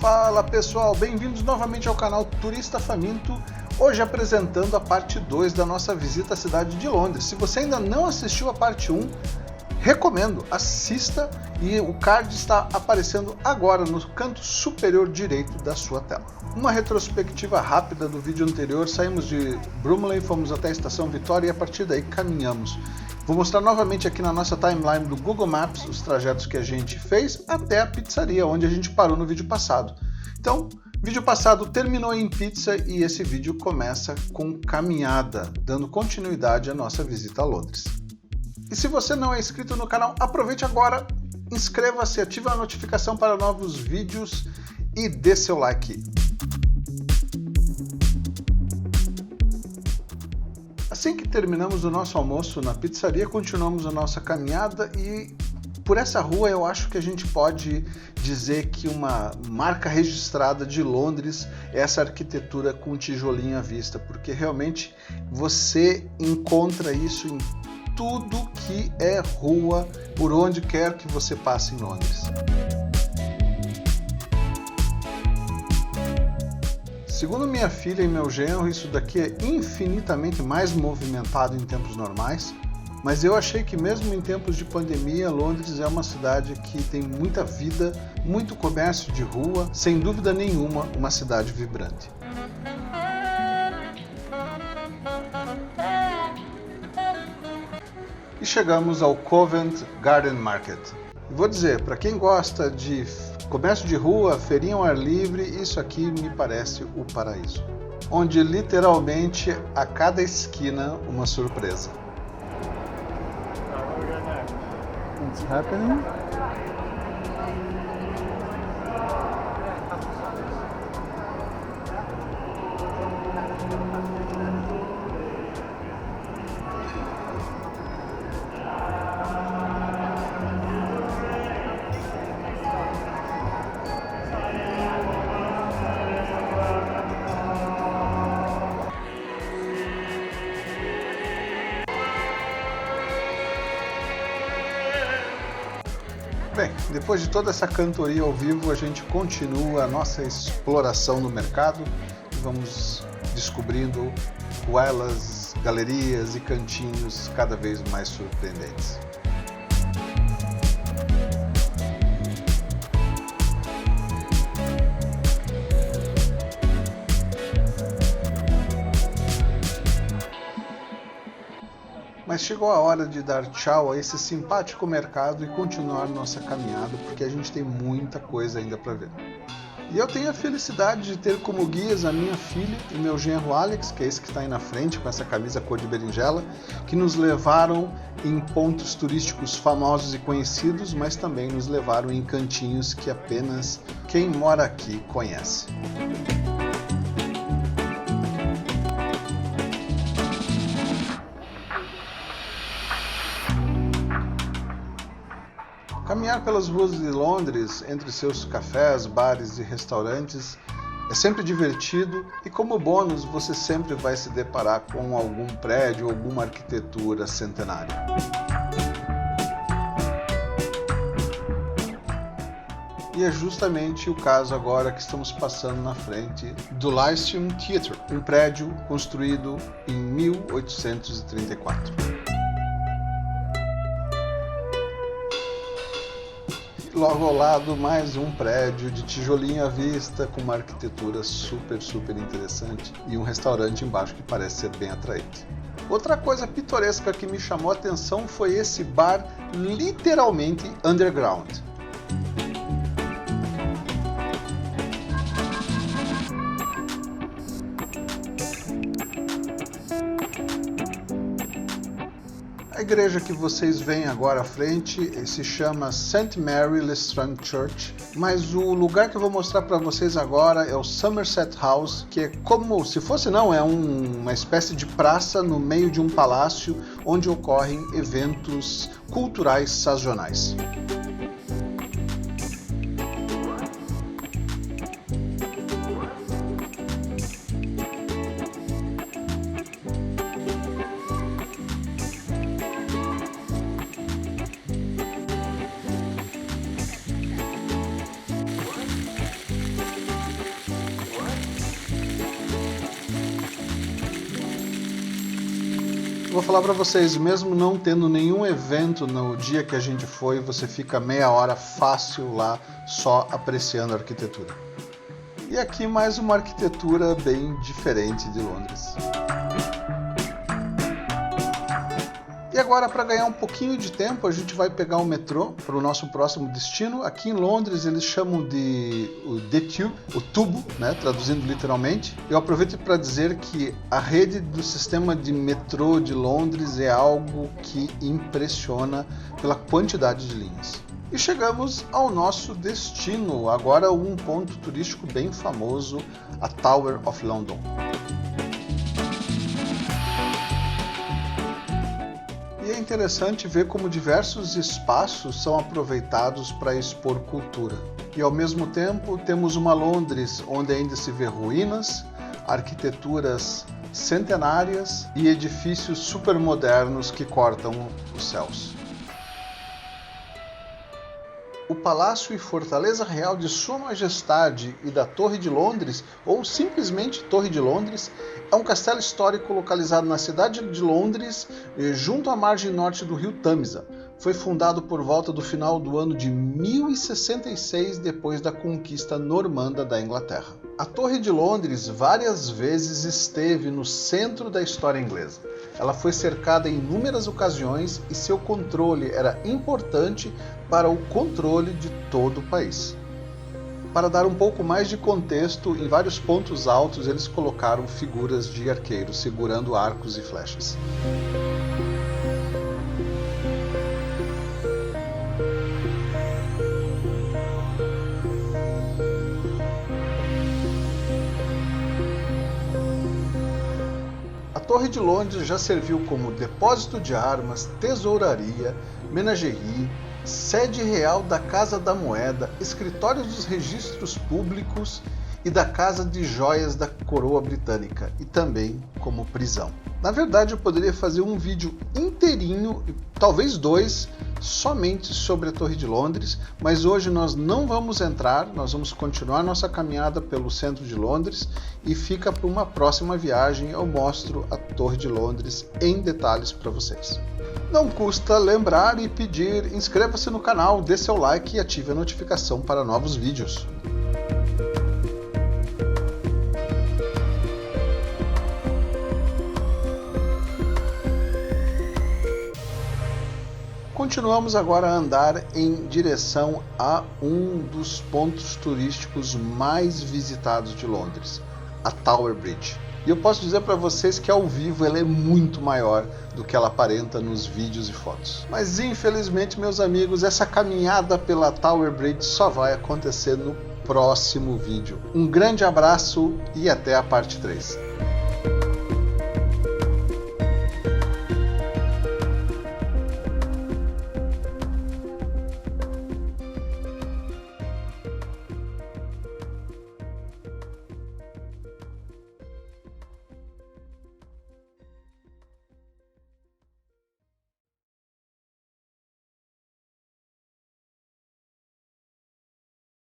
Fala pessoal, bem-vindos novamente ao canal Turista Faminto, hoje apresentando a parte 2 da nossa visita à cidade de Londres. Se você ainda não assistiu a parte 1, recomendo, assista e o card está aparecendo agora no canto superior direito da sua tela. Uma retrospectiva rápida do vídeo anterior, saímos de Bromley, fomos até a Estação Vitória e a partir daí caminhamos. Vou mostrar novamente aqui na nossa timeline do Google Maps os trajetos que a gente fez até a pizzaria, onde a gente parou no vídeo passado. Então, vídeo passado terminou em pizza e esse vídeo começa com caminhada, dando continuidade à nossa visita a Londres. E se você não é inscrito no canal, aproveite agora, inscreva-se, ative a notificação para novos vídeos e dê seu like. Assim que terminamos o nosso almoço na pizzaria, continuamos a nossa caminhada e por essa rua eu acho que a gente pode dizer que uma marca registrada de Londres é essa arquitetura com tijolinho à vista, porque realmente você encontra isso em tudo que é rua, por onde quer que você passe em Londres. Segundo minha filha e meu genro, isso daqui é infinitamente mais movimentado em tempos normais, mas eu achei que mesmo em tempos de pandemia, Londres é uma cidade que tem muita vida, muito comércio de rua, sem dúvida nenhuma, uma cidade vibrante. E chegamos ao Covent Garden Market. E vou dizer, para quem gosta de comércio de rua, feirinha ao ar livre, isso aqui me parece o paraíso. Onde literalmente a cada esquina uma surpresa. What's happening? Bem, depois de toda essa cantoria ao vivo, a gente continua a nossa exploração no mercado e vamos descobrindo ruelas, galerias e cantinhos cada vez mais surpreendentes. Mas chegou a hora de dar tchau a esse simpático mercado e continuar nossa caminhada, porque a gente tem muita coisa ainda para ver. E eu tenho a felicidade de ter como guias a minha filha e meu genro Alex, que é esse que está aí na frente com essa camisa cor de berinjela, que nos levaram em pontos turísticos famosos e conhecidos, mas também nos levaram em cantinhos que apenas quem mora aqui conhece. Caminhar pelas ruas de Londres, entre seus cafés, bares e restaurantes, é sempre divertido e como bônus você sempre vai se deparar com algum prédio ou alguma arquitetura centenária. E é justamente o caso agora que estamos passando na frente do Lyceum Theatre, um prédio construído em 1834. Logo ao lado, mais um prédio de tijolinho à vista, com uma arquitetura super interessante e um restaurante embaixo que parece ser bem atraente. Outra coisa pitoresca que me chamou a atenção foi esse bar literalmente underground. A igreja que vocês veem agora à frente se chama St. Mary Le Strand Church, mas o lugar que eu vou mostrar para vocês agora é o Somerset House, que é como se fosse uma espécie de praça no meio de um palácio onde ocorrem eventos culturais sazonais. vou falar para vocês, mesmo não tendo nenhum evento no dia que a gente foi, você fica meia hora fácil lá só apreciando a arquitetura. E aqui mais uma arquitetura bem diferente de Londres. E agora, para ganhar um pouquinho de tempo, a gente vai pegar o metrô para o nosso próximo destino. Aqui em Londres eles chamam de The Tube, o tubo, né, traduzindo literalmente. Eu aproveito para dizer que a rede do sistema de metrô de Londres é algo que impressiona pela quantidade de linhas. E chegamos ao nosso destino, agora um ponto turístico bem famoso, a Tower of London. E é interessante ver como diversos espaços são aproveitados para expor cultura. E ao mesmo tempo temos uma Londres onde ainda se vê ruínas, arquiteturas centenárias e edifícios supermodernos que cortam os céus. O Palácio e Fortaleza Real de Sua Majestade e da Torre de Londres, ou simplesmente Torre de Londres, é um castelo histórico localizado na cidade de Londres, junto à margem norte do rio Tâmisa. Foi fundado por volta do final do ano de 1066, depois da conquista normanda da Inglaterra. A Torre de Londres várias vezes esteve no centro da história inglesa. Ela foi cercada em inúmeras ocasiões e seu controle era importante para o controle de todo o país. Para dar um pouco mais de contexto, em vários pontos altos eles colocaram figuras de arqueiros segurando arcos e flechas. A Torre de Londres já serviu como depósito de armas, tesouraria, menagerie, sede real da Casa da Moeda, escritório dos registros públicos e da Casa de Joias da Coroa Britânica, e também como prisão. Na verdade, eu poderia fazer um vídeo inteirinho, talvez dois, somente sobre a Torre de Londres, mas hoje nós não vamos entrar, nós vamos continuar nossa caminhada pelo centro de Londres e fica para uma próxima viagem, eu mostro a Torre de Londres em detalhes para vocês. Não custa lembrar e pedir, inscreva-se no canal, dê seu like e ative a notificação para novos vídeos. Continuamos agora a andar em direção a um dos pontos turísticos mais visitados de Londres, a Tower Bridge. E eu posso dizer para vocês que ao vivo ela é muito maior do que ela aparenta nos vídeos e fotos. Mas infelizmente, meus amigos, essa caminhada pela Tower Bridge só vai acontecer no próximo vídeo. Um grande abraço e até a parte 3.